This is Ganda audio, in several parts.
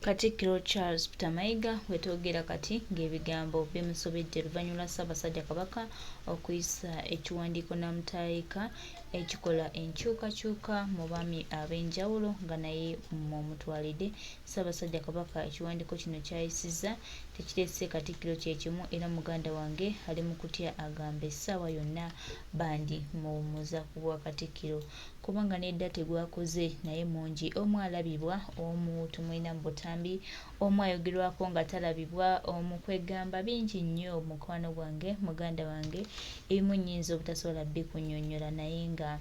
Katikkiro Charles Peter Mayiga wetwogera kati ng'ebigambo bimusobedde luvannyuma Ssaabasajja Kabaka okuyisa ekiwandiiko Namutayika ekikola enkyukakyuka mu baami ab'enjawulo nga naye mumutwalidde. Ssaabasajja Kabaka ekiwandiiko kino kyayisizza tekirese Katikkiro kye kimu era muganda wange ali mu kutya agamba essaawa yonna bandi muwummuza ku bwa Katikkiro kubanga nedda tegwakoze naye mungi omu alabibwa omu tumulina mu butambi omu ayogerwako nga talabibwa omu kwegamba bingi nnyo mukwano gwange muganda wange ebimu nnyinza obutasobola bikunnyonnyola naye nga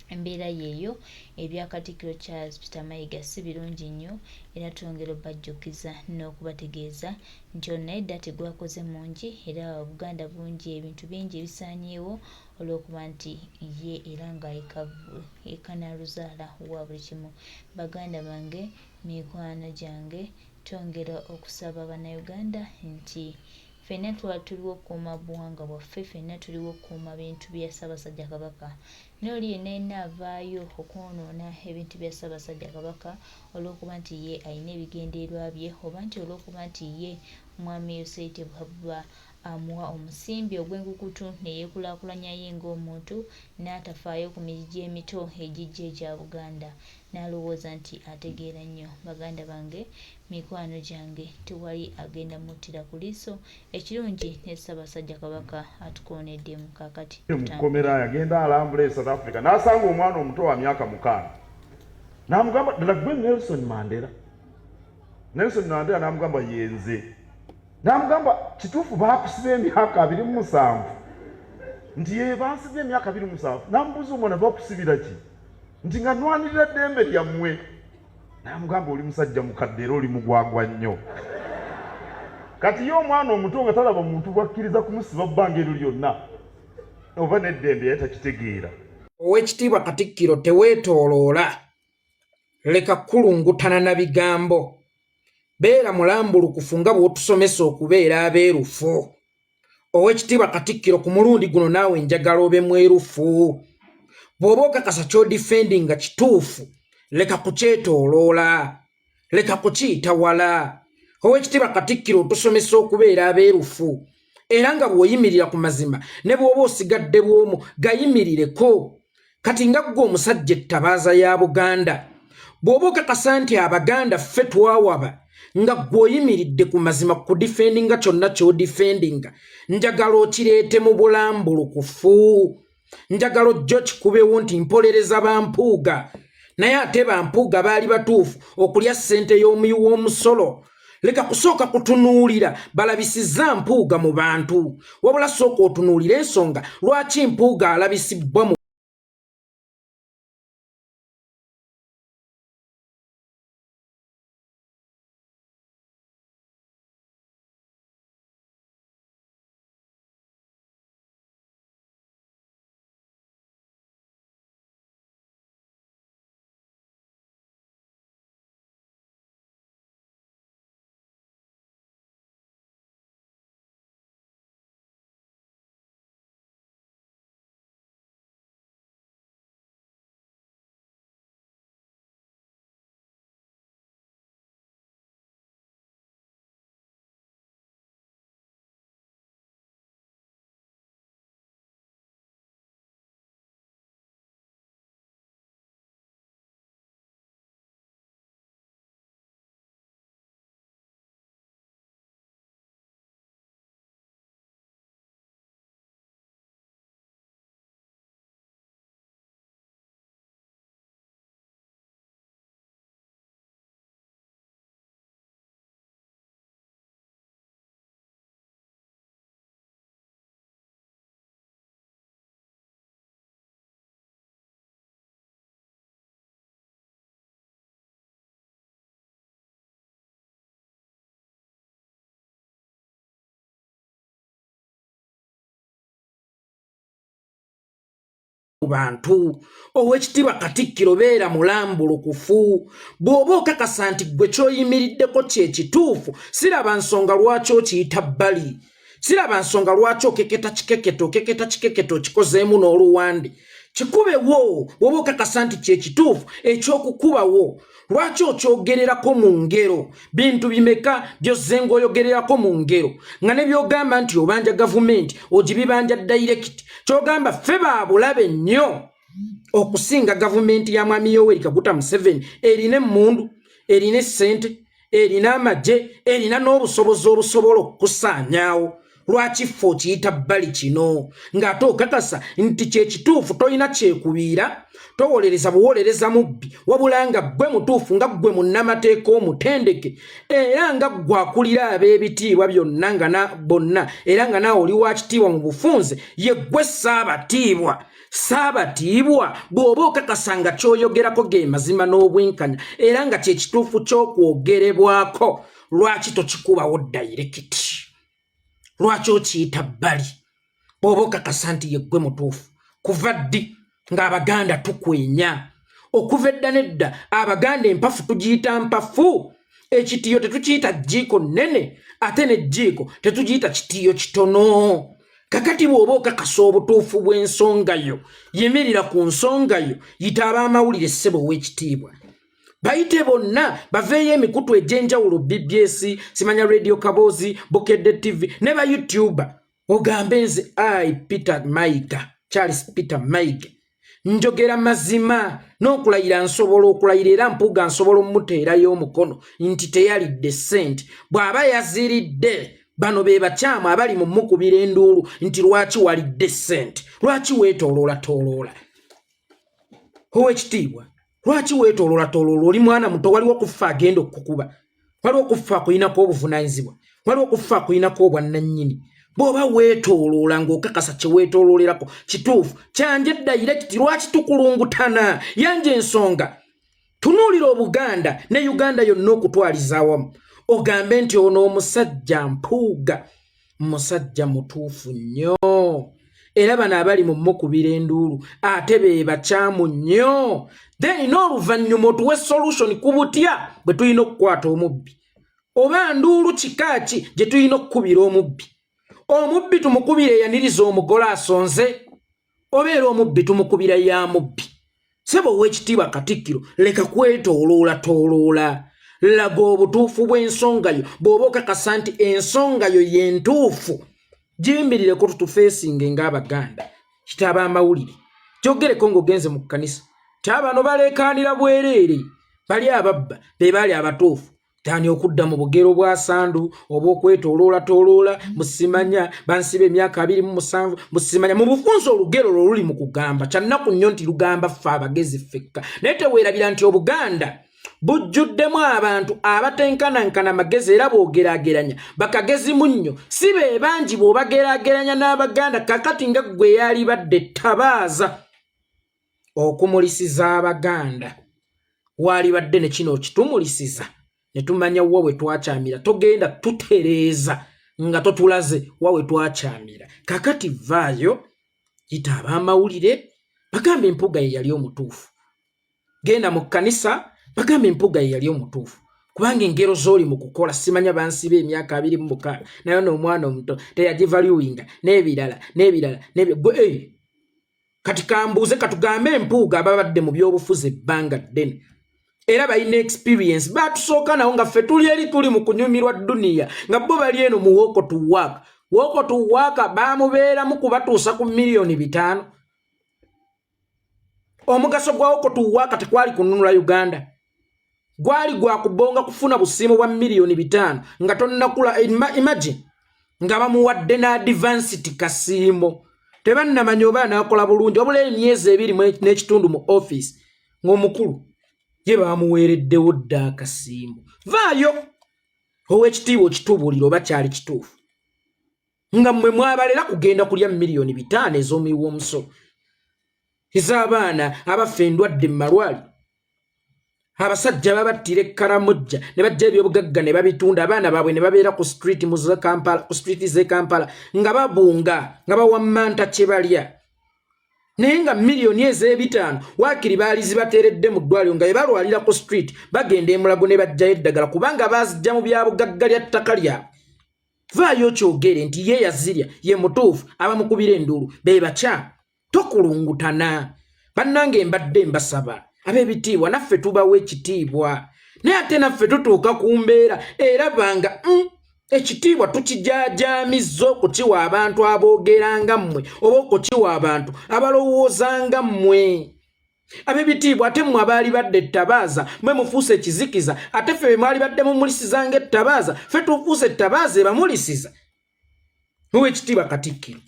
embeera yeeyo ebya Katikkiro Charles Peter Mayiga si birungi nnyo era twongera obbajjukiza n'okubategeeza nti ono naye dda tegwakoze mungi era Buganda bungi ebintu bingi ebisaanyeewo olw'okuba nti ye era nga ekanaluzaala wa buli kimu. Baganda bange mikwano gyange twongera okusaba Bannayuganda nti ffenna tuliwo okukuuma buwangwa bwaffe, ffenna tuliwo okukuuma bintu bya Ssaabasajja Kabaka. N'oli yenna yenna avaayo okwonoona ebintu bya Ssaabasajja Kabaka olw'okuba nti ye alina ebigendererwa bye oba nti olw'okuba nti ye Mwami Yosente bw'aba amuwa omusimbi ogw'enkukutu ne yeekulaakulanya ye ng'omuntu n'atafaayo ku migi emito egijja egya Buganda n'alowooza nti ategeera nnyo. Baganda bange mikwano gyange tewali agenda muttira ku liiso ekirungi ne Ssaabasajja Kabaka atukoonedde mu kaakati mukomera yagenda alambula e South Africa n'asanga omwana omuto wa myaka 6 n'amugamba ddala gwe Nelson Mandela n'amugamba yenze n'amugamba kituufu baakusiba emyaka 27 nti ye bansibye emyaka 27 n'amubuuza omwana bakusibira ki nti nga nnwanirira ddembe lyammwe n'amugamba oli musajja mukadde era oli mugwagwa nnyo kati ye omwana omuto nga talaba muntu bwakkiriza kumusiba bbanga eryo lyonna oba n'eddembe yaye takitegeera. Oweekitiibwa Katikkiro teweetooloola leka kulungutana na bigambo beera mulambulukufu nga bw'otusomesa okubeera abeerufu. Oweekitiibwa Katikkiro ku mulundi guno naawe njagala obe mwerufu. Bw'oba okakasa ky'odifendi nga kituufu leka kukyetooloola, leka kukiyita wala. Oweekitiibwa Katikkiro otusomesa okubeera abeerufu era nga bw'oyimirira ku mazima ne bw'oba osigadde bw'omu gayimirireko. Kati nga ggwe omusajja ettabaaza ya Buganda bw'oba okakasa nti Abaganda ffe twawaba nga gw'oyimiridde ku mazima ku difendinga kyonna ky'odifendinga njagala okireete mu bulambulukufu. Njagala ojjo kikubeewo nti mpolereza Bampuuga naye ate Bampuuga baali batuufu okulya ssente y'omuyi w'omusolo. Leka kusooka kutunuulira balabisizza Mpuuga mu bantu wabula sooka otunuulira ensonga lwaki Mpuuga alabisibbwa mu bantu. Oweekitiibwa Katikkiro beera mulambulukufu. Bw'oba okakasa nti ggwe ky'oyimiriddeko kye kituufu siraba nsonga lwaki okiyita bbali. siraba nsonga lwaki okeketa kikeketo kikozeemu n'oluwandi kikubewo woba okakasa nti kyekituufu ekyokukubawo lwaki okyogererako mu ngero bintu bimeka byozze ng'oyogererako mu ngero nga ne byogamba nti obanja gavumenti ogibibanja direct kyogamba ffe baabulabe nnyo okusinga gavumenti ya mwami Yoweri Kaguta Museveni erina emmundu erina essente erina amagye erina n'obusobozi obusobola okukusaanyaawo lwaki ffe okiyita bbali kino ng'ate okakasa nti kyekituufu tolina kyekubiira towolereza buwolereza mubbi wabula nga ggwe mutuufu nga ggwe munnamateeka omutendeke era nga ggwe akulira ab'ebitiibwa byonna nga bonna era nga naawe oli wa kitiibwa mu bufunze ye ggwe saabatiibwa bw'oba okakasa nga ky'oyogerako ge mazima n'obwenkanya era nga kyekituufu ky'okwogerebwako lwaki tokikubawo dayirekiti lwaki okiyita bbali bw'oba okakasa nti ye ggwe mutuufu kuva ddi ng'Abaganda tukwenya okuva edda nedda Abaganda empafu tugiyita mpafu ekitiyo tetukiyita jjiiko nnene ate n'ejjiiko tetugiyita kitiyo kitono kakati bw'oba okakasa obutuufu bw'ensonga yo yimirira ku nsonga yo yita ab'amawulire ssebo w'ekitiibwa bayite bonna baveeyo emikutu egy'enjawulo BBS simanya Radio Kaboozi Bukedde TV ne ba YouTuber ogambe nze Peter Mayiga Charles Peter Mayiga njogera mazima n'okulayira nsobola okulayira era mpuga nsobola omuteerayo omukono nti teyalidde ssente bw'aba yaziridde bano be bakyamu abali mu mukubira enduulu nti lwaki walidde ssente lwaki weetooloola ow'ekitiibwa lwaki weetooloola oli mwana muto waliwo okufa agenda okukuba waliwo okufa akuyinako obuvunaanyizibwa waliwo okufa akuyinako obwannannyini bw'oba weetooloola ng'okakasa kye weetooloolerako kituufu kyanje dayirekiti lwaki tukulungutana yanje ensonga tunuulira Obuganda ne Uganda yonna okutwaliza awamu ogambe nti ono omusajja mpuuga musajja mutuufu nnyo era bano abali mu mukubira enduulu ate be bakyamu nnyo then n'oluvannyuma otuwe solution ku butya bwe tulina okukwata omubbi oba nduulu kikaaki gye tulina okukubira omubbi tumukubira eyaniriza omugole asonze obeera omubbi tumukubira ya mubbi sebo ow'ekitiibwa Katikkiro leka kwetooloola laga obutuufu bw'ensonga yo bw'oba okakasa nti ensonga yo yentuufu giyimirireko tutufeesinge ng'Abaganda kitaba amawulire kyogereko ng'ogenze mu kkanisa kyabano baleekaanira bwereere bali ababba be baali abatuufu tani okudda mu bugero bwa sandu oba okwetooloola musimanya bansiba emyaka 27 musimanya mu bufunzo olugero luli mu kugamba kyannaku nnyo nti lugamba ffe abagezi ffekka naye teweerabira nti Obuganda bujjuddemu abantu abatenkanankana magezi era boogeraageranya bakagezi munnyo si be bangi bw'obageraageranya n'Abaganda kakati nga ggwe yali badde tabaaza okumulisiza Abaganda wali badde ne kino kitumulisiza ne tumanya wawe twakyamira togenda tutereeza nga totulaze wawe twakyamira kakati vaayo yita ab'amawulire bagambe empuga ye yali omutuufu genda mu kkanisa bagambe empuga ye yali omutuufu kubanga engero z'oli mu kukola simanya bansiba emyaka 26 naye n'omwana omuto teyagivaluwinga n'ebirala kati kambuuze katugambe empuuga ababadde mu by'obufuzi ebbanga ddene era balina experience batusooka nawo nga ffe tuli eri tuli mu kunyumirwa duniya nga bo bali eno mu woko tuwaaka baamubeeramu kubatuusa ku miliyoni 5 omugaso gwa woko tuwaaka tekwali kununula Uganda gwali gwa kubonga kufuna busimu bwa miliyoni 5 nga tonnakula imagine nga bamuwadde na advanced kasiimo tebannamanya oba nakola bulungi obula emyezi 2 n'ekitundu mu office ng'omukulu ye baamuweereddewo dda akasiimo vaayo ow'ekitiibwa okitubuulira oba kyali kituufu nga mmwe mwabalera kugenda kulya miliyoni 5 ez'omuyiwa omusolo ez'abaana abafa endwadde mu malwali abasajja babattira ekkaramojja ne bajja ebyobugagga ne babitunda abaana baabwe ne babeera ku street z'e Kampala nga babunga nga bawammanta kye balya naye nga miliyoni ez'ebitaano waakiri baali zibateeredde mu ddwaliro nga balwalira ku street bagenda emulago ne bajjayo eddagala kubanga baazijja mu byabugagga lya ttaka lyabwe vaayo kyogere nti ye yazirya ye mutuufu abamukubira endulu be baca tokulungutana bannange mbadde mbasaba ab'ebitiibwa naffe tubawa ekitiibwa naye ate naffe tutuuka ku mbeera era banga ekitiibwa tukijajaamizza okukiwa abantu aboogeranga mmwe oba okukiwa abantu abalowoozanga mmwe ab'ebitiibwa ate mmwe abaali badde ettabaaza mwe mufuuse ekizikiza ate ffe be mwali badde mumulisizanga ettabaaza ffe tufuuse ettabaaza ebamulisiza muwe ekitiibwa Katikkiro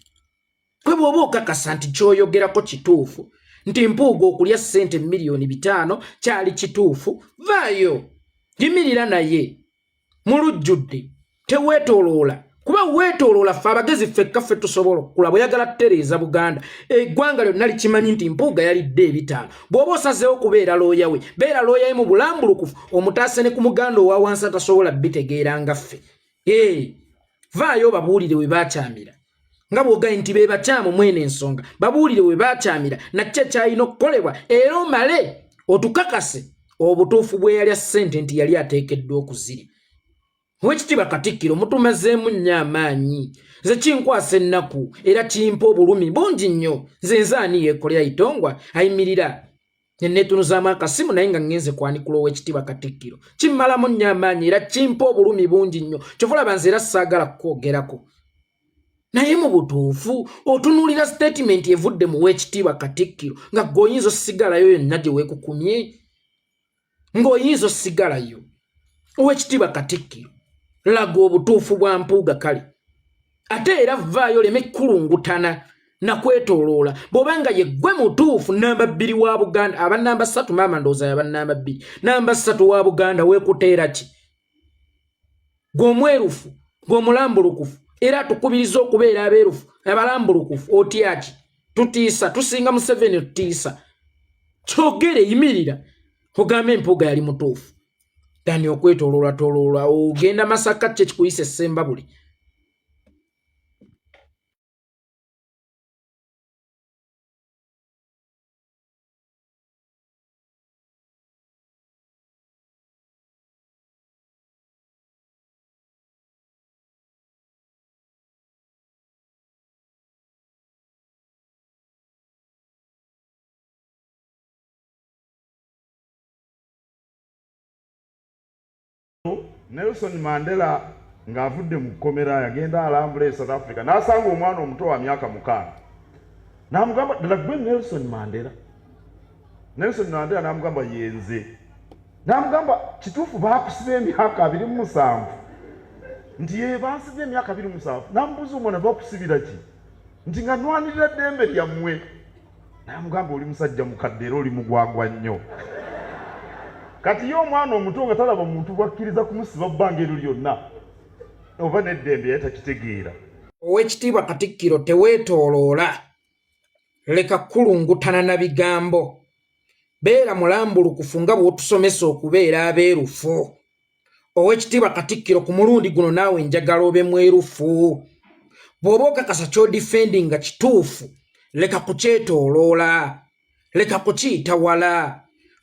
kwe bw'oba okakasa nti ky'oyogerako kituufu nti Mpuuga okulya ssente miliyoni 5 kyali kituufu vaayo yimirira naye mulujjudde teweetooloola kuba weetooloola ffe abagezi ffekka ffe tusobola okukula bweyagala tutereeza Buganda eggwanga lyonna likimanyi nti Mpuuga yalidde 5 bw'oba osazeewo kubeera looya we beera looya we mu bulambulukufu omutaase ne ku muganda owa wansi atasobola bitegeera nga ffe vaayo babuulire we baakyamira nga bw'ogaye nti be bakyamu mwene ensonga babuulire we baakyamira nakyo kyalina okukolebwa era omale otukakase obutuufu bwe yalya ssente nti yali ateekeddwa okuzirya Oweekitiibwa Katikkiro mutumazeemu nnyo amaanyi nze kinkwasa ennaku era kimpa obulumi bungi nnyo nze nzaani yeekolera itongwa ayimirira neneetunuzaamu akasimu naye nga ngenze kwanikula Oweekitiibwa Katikkiro kimmalamu nnyo amaanyi era kimpa obulumi bungi nnyo kyova olaba nze era saagala kukwogerako naye mu butuufu otunuulira statement evudde mu Oweekitiibwa Katikkiro nga g'oyinza osigalayo yonna gye weekukumye ng'oyinza osigalayo Oweekitiibwa Katikkiro laga obutuufu bwa Mpuuga kale ate era vaayo leme kulungutana na kwetooloola bw'obanga ye gwe mutuufu namba 2 wa Buganda aba namba 3 maama ndowooza yaba namba 2 namba 3 wa Buganda weekuteera ki gw'omwerufu gw'omulambulukufu era tukubiriza okubeera abeerufu abalambulukufu otya ki tutiisa tusinga Museveni tutiisa kyogere yimirira ogambe Mpuuga yali mutuufu dani okwetooloola ogenda Masaka kye kikuyisa Ssembabule Nelson Mandela ng'avudde mu kkomera yagenda alambula e South Africa n'asanga omwana omuto wa myaka 5 n'amugamba ddala gwe Nelson Mandela n'amugamba yenze n'amugamba kituufu baakusiba emyaka 27 nti ye bansibye emyaka 27 n'amubuuza omwana bakusibira ki nti nga nnwanirira ddembe lyammwe n'amugamba oli musajja mukadde era oli mugwagwa nnyo kati ye omwana omuto nga talaba muntu bwakkiriza kumusiba bbanga eryo lyonna oba n'eddembe yatakitegeera Oweekitiibwa Katikkiro teweetooloola leka kulungutana na bigambo beera mulambulukufu nga bw'otusomesa okubeera abeerufu Oweekitiibwa Katikkiro ku mulundi guno naawe njagala obe mwerufu bw'oba okakasa ky'odifendi nga kituufu leka kukyetooloola leka kukiyita wala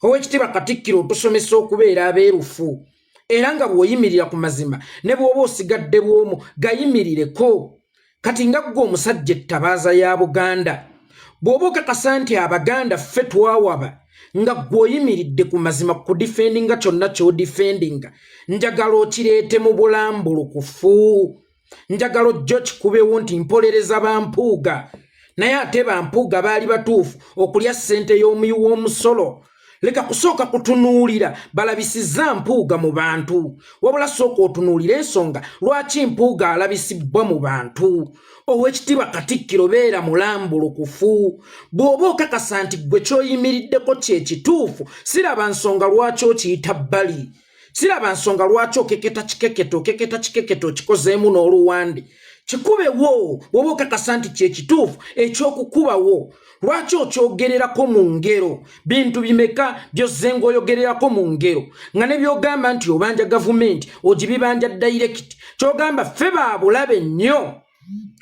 Oweekitiibwa Katikkiro otusomesa okubeera abeerufu era nga bw'oyimirira ku mazima ne bw'oba osigadde bw'omu gayimirireko kati nga ggwe omusajja ettabaaza ya Buganda bw'oba okakasa nti Abaganda ffe twawaba nga ggw'oyimiridde ku mazima ku difendinga kyonna ky'odifendinga njagala okireete mu bulambulukufu njagala ojjo kikubeewo nti mpolereza ba Mpuuga naye ate ba Mpuuga baali batuufu okulya ssente y'omuyi w'omusolo leka kusooka kutunuulira balabisizza Mpuuga mu bantu wabula sooka otunuulira ensonga lwaki Mpuuga alabisibbwa mu bantu Oweekitiibwa Katikkiro beera mulambulukufu bw'oba okakasa nti gwe ky'oyimiriddeko kye kituufu siraba nsonga lwaki okiyita bbali siraba nsonga lwaki okeketa kikeketo kikozeemu n'oluwande kikubewo bw'oba okakasa nti kye kituufu eky'okukubawo lwaki okyogererako mu ngero bintu bimeka byozze ng'oyogererako mu ngero nga ne by'ogamba nti obanja gavumenti ogibibanja direct ky'ogamba ffe baabulabe nnyo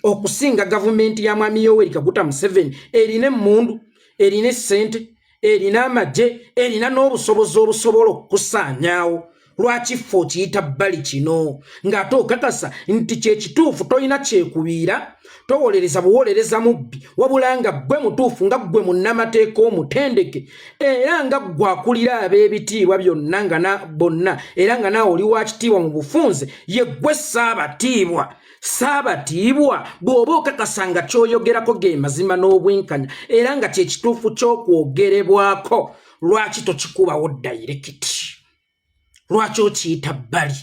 okusinga gavumenti ya Mwami Yoweri Kaguta Museveni erina emmundu erina essente erina amagye erina n'obusobozi obusobola okukusaanyaawo lwaki ffe okiyita bbali kino ng'ate okakasa nti kyekituufu tolina kyekubiira towolereza buwolereza mubbi wabula nga ggwe mutuufu nga ggwe munnamateeka omutendeke era nga ggwe akulira ab'ebitiibwa byonna nga bonna era nga naawe oli wa kitiibwa mu bufunze ye ggwe saabatiibwa bw'oba okakasa nga ky'oyogerako ge mazima n'obwenkanya era nga kyekituufu ky'okwogerebwako lwaki tokikubawo dayirekiti lwaki okiyita bbali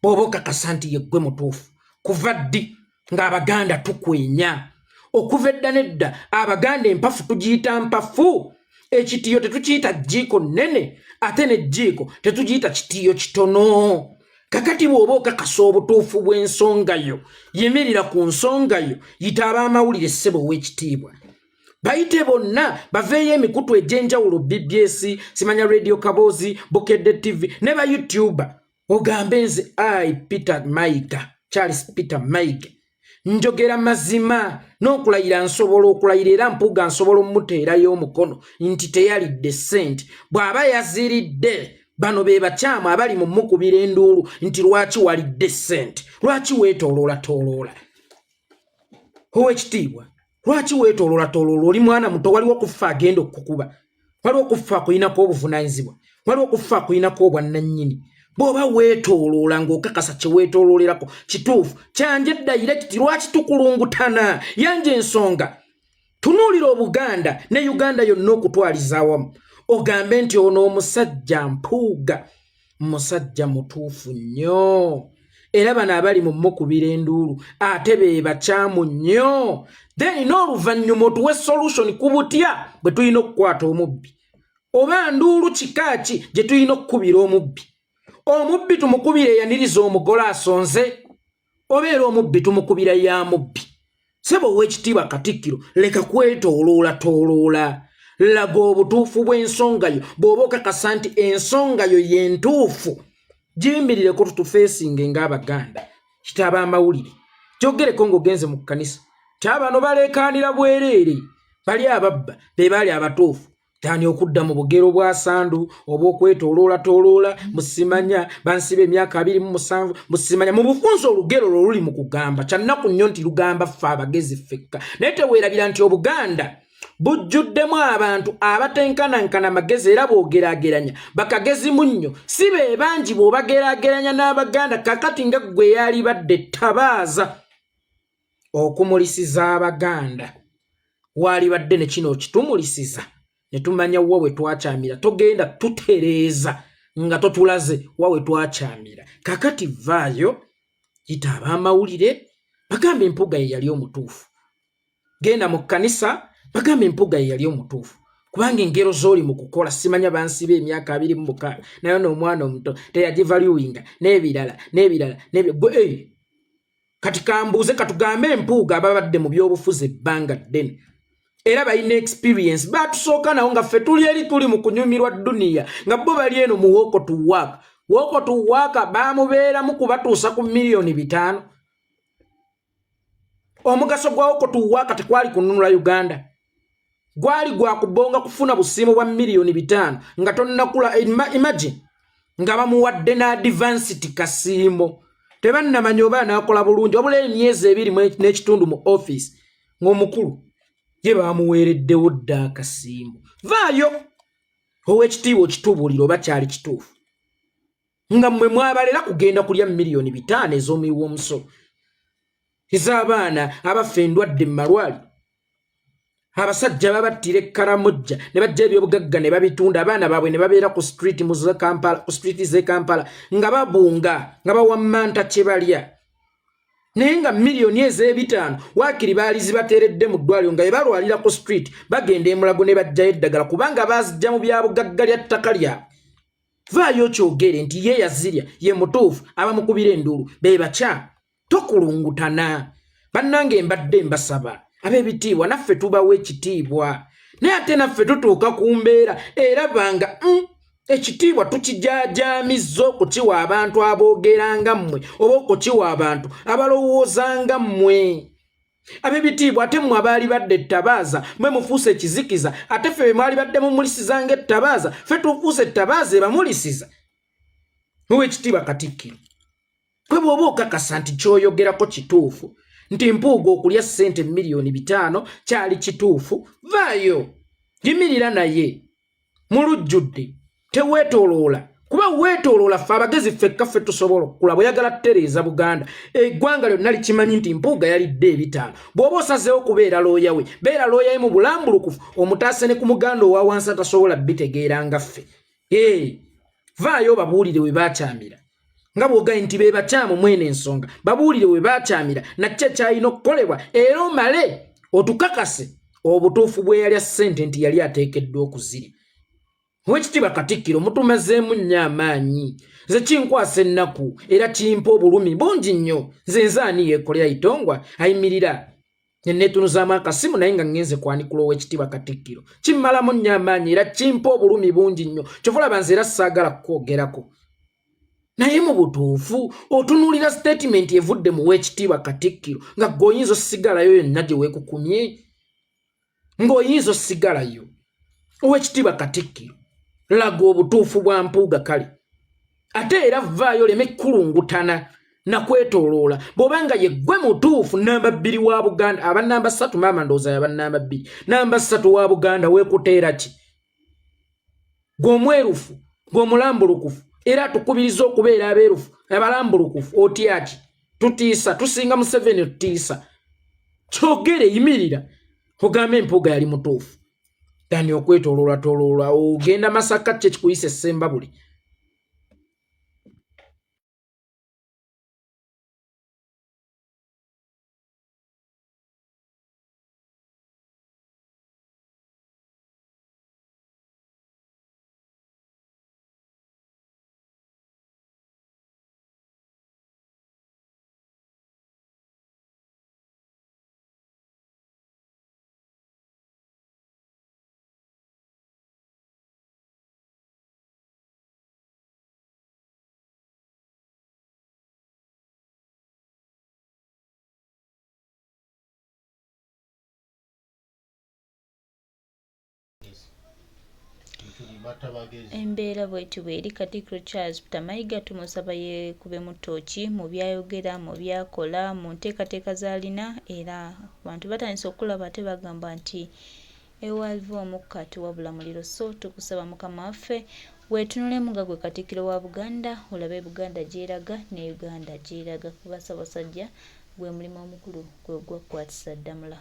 bw'oba okakasa nti ye ggwe mutuufu kuva ddi ng'Abaganda tukwenya okuva edda nedda Abaganda empafu tugiyita mpafu ekitiyo tetukiyita jjiiko nnene ate n'ejjiiko tetugiyita kitiyo kitono kakati bw'oba okakasa obutuufu bw'ensonga yo yimirira ku nsonga yo yita ab'amawulire ssebo w'ekitiibwa bayite bonna baveeyo emikutu egy'enjawulo BBS simanya radio Kaboozi Bukedde TV ne ba YouTuber ogambe nze Peter Mayiga Charles Peter Mayiga njogera mazima n'okulayira nsobola okulayira era mpuga nsobola omuteerayo omukono nti teyalidde ssente bw'aba yaziridde bano be bakyamu abali mu mukubira enduulu nti lwaki walidde ssente lwaki weetooloola ow'ekitiibwa lwaki weetooloola oli mwana muto waliwo okufa agenda okukuba waliwo okufa akuyinako obuvunaanyizibwa waliwo okufa akuyinako obwannannyini bw'oba weetooloola ng'okakasa kye weetooloolerako kituufu kyanje dayirekiti lwaki tukulungutana yanje ensonga tunuulira Obuganda ne Uganda yonna okutwaliza awamu ogambe nti ono omusajja mpuuga musajja mutuufu nnyo era bano abali mu mukubira enduulu ate be bakyamu nnyo then n'oluvannyuma otuwe solution ku butya bwe tulina okukwata omubbi oba nduulu kikaaki gye tulina okukubira omubbi tumukubira eyaniriza omugole asonze obeera omubbi tumukubira ya mubbi sebo ow'ekitiibwa Katikkiro leka kwetooloola laga obutuufu bw'ensonga yo bw'oba okakasa nti ensonga yo yentuufu giyimirireko tutufeesinge ng'Abaganda kitaba amawulire kyogereko ng'ogenze mu kkanisa kyabano baleekaanira bwereere bali ababba be baali abatuufu tani okudda mu bugero bwa sandu oba okwetooloola musimanya bansiba emyaka 27 musimanya mu bufunzo olugero luli mu kugamba kyannaku nnyo nti lugamba ffe abagezi ffekka naye teweerabira nti Obuganda bujjuddemu abantu abatenkanankana magezi era boogeraageranya bakagezi munnyo si be bangi bw'obageraageranya n'Abaganda kakati nga ggwe yali badde ttabaaza okumulisiza Abaganda wali badde ne kino kitumulisiza ne tumanya wawe twakyamira togenda tutereeza nga totulaze wawe twakyamira kakati vaayo yita ab'amawulire bagambe empuga ye yali omutuufu genda mu kkanisa bagambe empuga ye yali omutuufu kubanga engero z'oli mu kukola simanya bansiba emyaka 26 naye n'omwana omuto teyagivaluwinga n'ebirala kati kambuuze katugambe empuuga ababadde mu by'obufuzi ebbanga ddene era balina experience batusooka nawo nga ffe tuli eri tuli mu kunyumirwa duniya nga bo bali eno mu woko tuwaaka baamubeeramu kubatuusa ku miliyoni 5 omugaso gwa woko tuwaaka tekwali kununula Uganda gwali gwa kubonga kufuna busimu bwa miliyoni 5 nga tonnakula imagine nga bamuwadde na advanced kasiimo tebannamanya oba naakola bulungi wabula emyezi 2 n'ekitundu mu office ng'omukulu ye baamuweereddewo dda akasiimo vaayo ow'ekitiibwa okitubuulira oba kyali kituufu nga mmwe mwabalera kugenda kulya miliyoni 5 ez'omuyiwa omusolo ez'abaana abafa endwadde mu malwali abasajja babattira ekkaramojja ne bajja ebyobugagga ne babitunda abaana baabwe ne babeera ku street z'e Kampala nga babunga nga bawammanta kye balya naye nga miliyoni ez'ebitaano waakiri baali zibateeredde mu ddwaliro nga balwalira ku street bagenda emulago ne bajjayo eddagala kubanga baazijja mu byabugagga lya ttaka lyabwe vaayo kyogere nti ye yazirya ye mutuufu abamukubira enduulu be bakyamu tokulungutana bannange mbadde mbasaba ab'ebitiibwa naffe tubawo ekitiibwa naye ate naffe tutuuka ku mbeera era banga ekitiibwa tukijaajaamizza okukiwa abantu aboogeranga mmwe oba okukiwa abantu abalowoozanga mmwe ab'ebitiibwa ate mmwe abaali badde ettabaaza mwe mufuuse ekizikiza ate ffe bwe mwali badde mumulisizanga ettabaaza ffe tufuuse ettabaaza ebamulisiza Oweekitiibwa Katikkiro kwe bw'oba okakasa nti ky'oyogerako kituufu nti Mpuuga okulya ssente miliyoni 5 kyali kituufu, vaayo yimirira naye mulujjudde, teweetooloola. Kuba weetooloola ffe abagezi ffekka ffe tusobola okukula bw'oyagala tutereeza Buganda. Eggwanga lyonna likimanyi nti Mpuuga yalidde 5. Bw'oba osazeewo kubeera looya we, beera looya we mu bulambulukufu, omutaase ne ku muganda owa wansi atasobola bitegeera nga ffe. Vaayo babuulire we baakyamira. Nga bw'ogaye nti be bakyamu mwene ensonga, babuulire we baakyamira nakyo kyalina okukolebwa era omale otukakase obutuufu bwe yalya ssente nti yali ateekeddwa okuzirya. Oweekitiibwa Katikkiro mutumazeemu nnyo amaanyi, nze kinkwasa ennaku era kimpa obulumi bungi nnyo. Nze nzaani yeekolera itongwa ayimirira neetunuzaamu akasimu naye nga ngenze kwanikula Oweekitiibwa Katikkiro. Kimmalamu nnyo amaanyi era kimpa obulumi bungi nnyo, kyova olaba nze era saagala kukwogerako. Naye mu butuufu otunuulira statement evudde mu Oweekitiibwa Katikkiro nga g'oyinza osigalayo yonna gye weekukumye, ng'oyinza osigalayo. Oweekitiibwa Katikkiro laga obutuufu bwa Mpuuga kale, ate era vaayo leme kulungutana na kwetooloola. Bw'obanga ye ggwe mutuufu namba 2 wa Buganda, aba namba 3 maama ndowooza yaba namba 2, namba 3 wa Buganda, weekuteera ki? Gw'omwerufu, gw'omulambulukufu era tukubiriza okubeera abeerufu abalambulukufu, otya ki? Tutiisa, tusinga Museveni otutiisa. Kyogere, yimirira ogambe Mpuuga yali mutuufu. Dani okwetooloola ogenda Masaka kye kikuyisa Ssembabule. Embeera bw'eti bw'eri. Katikkiro Charles Peter Mayiga tumusaba yeekube mu ttooki mu byayogera, mu byakola, mu nteekateeka z'alina, era abantu batandise okulaba ate bagamba nti ewaliva omukka tewabula muliro. So tukusaba Mukama waffe weetunulemu nga gwe Katikkiro wa Buganda, olabe Buganda gy'eraga ne Uganda gy'eraga, kuba Ssaabasajja gwe mulimu omukulu gwe gwakwatisa Ddamula.